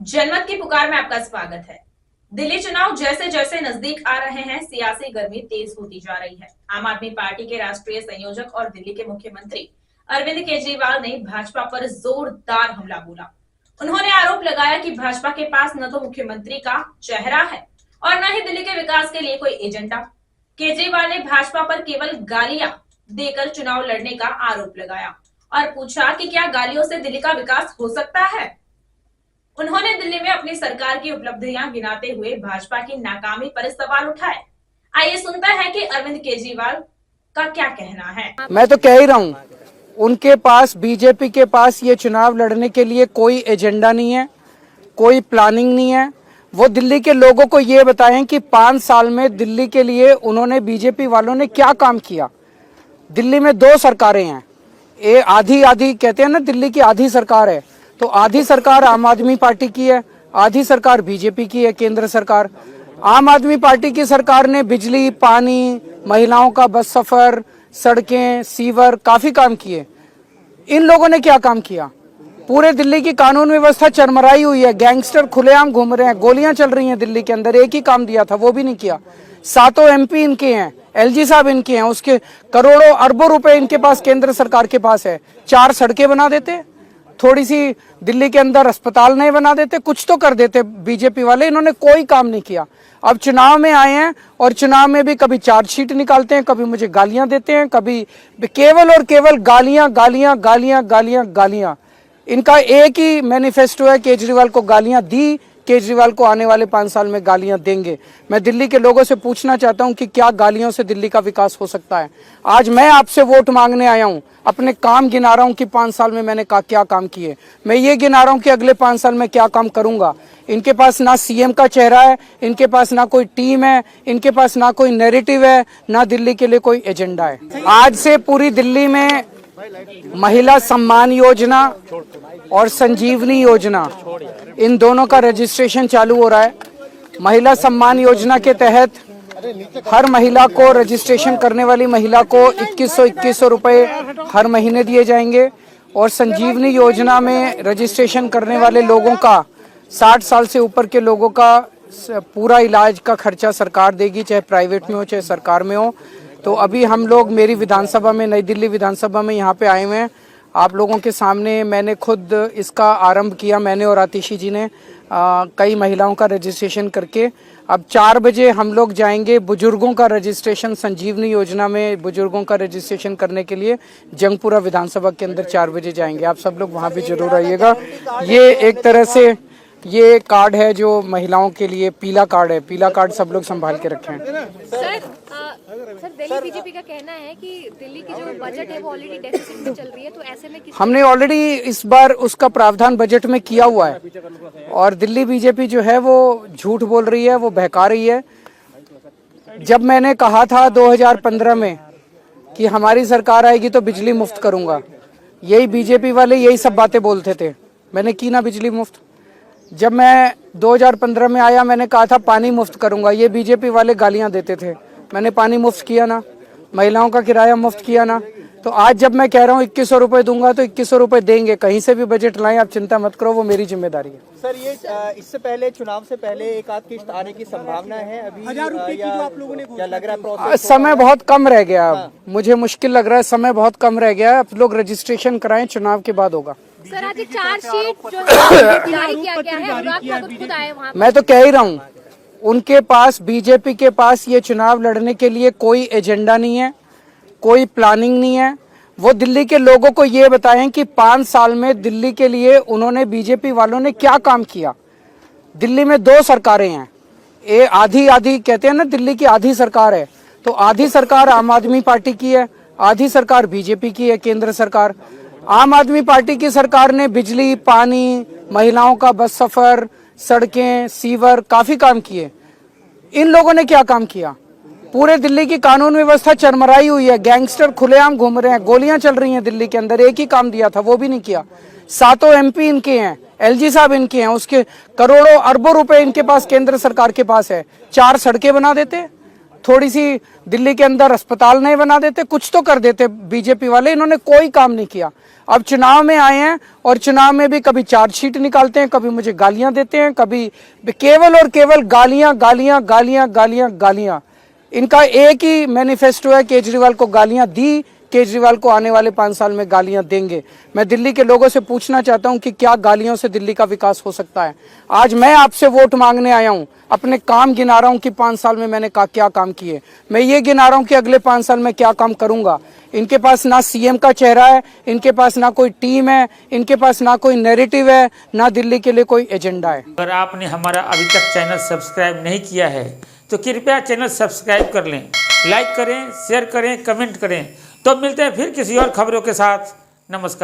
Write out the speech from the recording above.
जनमत की पुकार में आपका स्वागत है। दिल्ली चुनाव जैसे जैसे नजदीक आ रहे हैं, सियासी गर्मी तेज होती जा रही है। आम आदमी पार्टी के राष्ट्रीय संयोजक और दिल्ली के मुख्यमंत्री अरविंद केजरीवाल ने भाजपा पर जोरदार हमला बोला। उन्होंने आरोप लगाया कि भाजपा के पास न तो मुख्यमंत्री का चेहरा है और न ही दिल्ली के विकास के लिए कोई एजेंडा। केजरीवाल ने भाजपा पर केवल गालियां देकर चुनाव लड़ने का आरोप लगाया और पूछा कि क्या गालियों से दिल्ली का विकास हो सकता है। उन्होंने दिल्ली में अपनी सरकार की उपलब्धियां गिनाते हुए भाजपा की नाकामी पर सवाल उठाए। आइए सुनते हैं कि अरविंद केजरीवाल का क्या कहना है। मैं तो कह ही रहा हूँ, उनके पास, बीजेपी के पास ये चुनाव लड़ने के लिए कोई एजेंडा नहीं है, कोई प्लानिंग नहीं है। वो दिल्ली के लोगों को ये बताएं कि 5 साल में दिल्ली के लिए उन्होंने, बीजेपी वालों ने क्या काम किया। दिल्ली में 2 सरकारें हैं, ये आधी कहते हैं ना, दिल्ली की आधी सरकार है। तो आधी सरकार आम आदमी पार्टी की है, आधी सरकार बीजेपी की है, केंद्र सरकार। आम आदमी पार्टी की सरकार ने बिजली, पानी, महिलाओं का बस सफर, सड़कें, सीवर, काफी काम किए। इन लोगों ने क्या काम किया? पूरे दिल्ली की कानून व्यवस्था चरमराई हुई है, गैंगस्टर खुलेआम घूम रहे हैं, गोलियां चल रही हैं दिल्ली के अंदर। एक ही काम दिया था, वो भी नहीं किया। 7 MP इनके हैं, LG साहब इनके हैं, उसके करोड़ों अरबों रुपए इनके पास, केंद्र सरकार के पास है। 4 सड़कें बना देते, थोड़ी सी दिल्ली के अंदर अस्पताल नए बना देते, कुछ तो कर देते बीजेपी वाले। इन्होंने कोई काम नहीं किया। अब चुनाव में आए हैं और चुनाव में भी कभी चार्जशीट निकालते हैं, कभी मुझे गालियां देते हैं, कभी केवल और केवल गालियां गालियां गालियां गालियां गालियां। इनका एक ही मैनिफेस्टो है, केजरीवाल को गालियां दी, केजरीवाल को आने वाले 5 साल में गालियां देंगे। मैं दिल्ली के लोगों से पूछना चाहता हूं कि क्या गालियों से दिल्ली का विकास हो सकता है? आज मैं आपसे वोट मांगने आया हूं, अपने काम गिना रहा हूं कि 5 साल में मैंने क्या काम किए। मैं ये गिना रहा हूं कि अगले 5 साल में क्या काम करूंगा। इनके पास ना CM का चेहरा है, इनके पास ना कोई टीम है, इनके पास ना कोई नैरेटिव है, ना दिल्ली के लिए कोई एजेंडा है। आज से पूरी दिल्ली में महिला सम्मान योजना और संजीवनी योजना, इन दोनों का रजिस्ट्रेशन चालू हो रहा है। महिला सम्मान योजना के तहत हर महिला को, रजिस्ट्रेशन करने वाली महिला को 2100 रुपए हर महीने दिए जाएंगे। और संजीवनी योजना में रजिस्ट्रेशन करने वाले लोगों का, 60 साल से ऊपर के लोगों का पूरा इलाज का खर्चा सरकार देगी, चाहे प्राइवेट में हो चाहे सरकार में हो। तो अभी हम लोग मेरी विधानसभा में, नई दिल्ली विधानसभा में यहाँ पे आए हुए हैं। आप लोगों के सामने मैंने खुद इसका आरंभ किया, मैंने और आतिशी जी ने कई महिलाओं का रजिस्ट्रेशन करके। अब 4 बजे हम लोग जाएंगे बुजुर्गों का रजिस्ट्रेशन, संजीवनी योजना में बुजुर्गों का रजिस्ट्रेशन करने के लिए जंगपुरा विधानसभा के अंदर 4 बजे जाएंगे। आप सब लोग वहाँ भी जरूर आइएगा। ये एक तरह से ये कार्ड है जो महिलाओं के लिए, पीला कार्ड है, पीला कार्ड सब लोग संभाल के रखें। सर दिल्ली बीजेपी का कहना है कि दिल्ली की जो बजट है वो ऑलरेडी डेफिसिट में चल रही है, तो ऐसे में हमने ऑलरेडी इस बार उसका प्रावधान बजट में किया हुआ है। और दिल्ली बीजेपी जो है वो झूठ बोल रही है, वो बहका रही है। जब मैंने कहा था 2015 में कि हमारी सरकार आएगी तो बिजली मुफ्त करूंगा, यही बीजेपी वाले यही सब बातें बोलते थे। मैंने की ना बिजली मुफ्त। जब मैं 2015 में आया, मैंने कहा था पानी मुफ्त करूंगा, ये बीजेपी वाले गालियां देते थे। मैंने पानी मुफ्त किया ना, महिलाओं का किराया मुफ्त किया ना। तो आज जब मैं कह रहा हूँ 2100 रुपए दूंगा तो 2100 रुपए देंगे। कहीं से भी बजट लाएं, आप चिंता मत करो, वो मेरी जिम्मेदारी है। सर ये इससे पहले, चुनाव से पहले एक आध किस्त आने की संभावना है अभी? 1000 रुपए की जो आप लोगों ने क्या लग रहा है प्रोसेस? समय बहुत कम रह गया। मुझे मुश्किल लग रहा है, समय बहुत कम रह गया। आप लोग रजिस्ट्रेशन कराएं, चुनाव के बाद होगा। सर आज चार्जशीट जो जारी किया गया है, अनुराग ठाकुर खुद आए वहाँ। मैं तो कह ही रहा हूँ, उनके पास, बीजेपी के पास ये चुनाव लड़ने के लिए कोई एजेंडा नहीं है, कोई प्लानिंग नहीं है। वो दिल्ली के लोगों को ये बताएं कि 5 साल में दिल्ली के लिए उन्होंने, बीजेपी वालों ने क्या काम किया। दिल्ली में 2 सरकारें हैं, ये आधी कहते हैं ना, दिल्ली की आधी सरकार है। तो आधी सरकार आम आदमी पार्टी की है, आधी सरकार बीजेपी की है, केंद्र सरकार। आम आदमी पार्टी की सरकार ने बिजली, पानी, महिलाओं का बस सफर, सड़कें, सीवर, काफी काम किए। इन लोगों ने क्या काम किया? पूरे दिल्ली की कानून व्यवस्था चरमराई हुई है, गैंगस्टर खुलेआम घूम रहे हैं, गोलियां चल रही हैं दिल्ली के अंदर। एक ही काम दिया था, वो भी नहीं किया। 7 MP इनके हैं, LG साहब इनके हैं, उसके करोड़ों अरबों रुपए इनके पास, केंद्र सरकार के पास है। 4 सड़कें बना देते, थोड़ी सी दिल्ली के अंदर अस्पताल नहीं बना देते, कुछ तो कर देते बीजेपी वाले। इन्होंने कोई काम नहीं किया। अब चुनाव में आए हैं और चुनाव में भी कभी चार्जशीट निकालते हैं, कभी मुझे गालियां देते हैं, कभी केवल और केवल गालियां गालियां गालियां गालियां गालियां। इनका एक ही मैनिफेस्टो है, केजरीवाल को गालियां दी, केजरीवाल को आने वाले 5 साल में गालियां देंगे। मैं दिल्ली के लोगों से पूछना चाहता हूं कि क्या गालियों से दिल्ली का विकास हो सकता है? आज मैं आपसे वोट मांगने आया हूं, अपने काम गिना रहा हूं कि 5 साल में मैंने क्या काम किए। मैं ये गिना रहा हूं कि अगले 5 साल में क्या काम करूंगा। इनके पास ना सीएम का चेहरा है, इनके पास ना कोई टीम है, इनके पास ना कोई नैरेटिव है, ना दिल्ली के लिए कोई एजेंडा है। अगर आपने हमारा अभी तक चैनल सब्सक्राइब नहीं किया है तो कृपया चैनल सब्सक्राइब कर लें, लाइक करें, शेयर करें, कमेंट करें। तो मिलते हैं फिर किसी और खबरों के साथ। नमस्कार।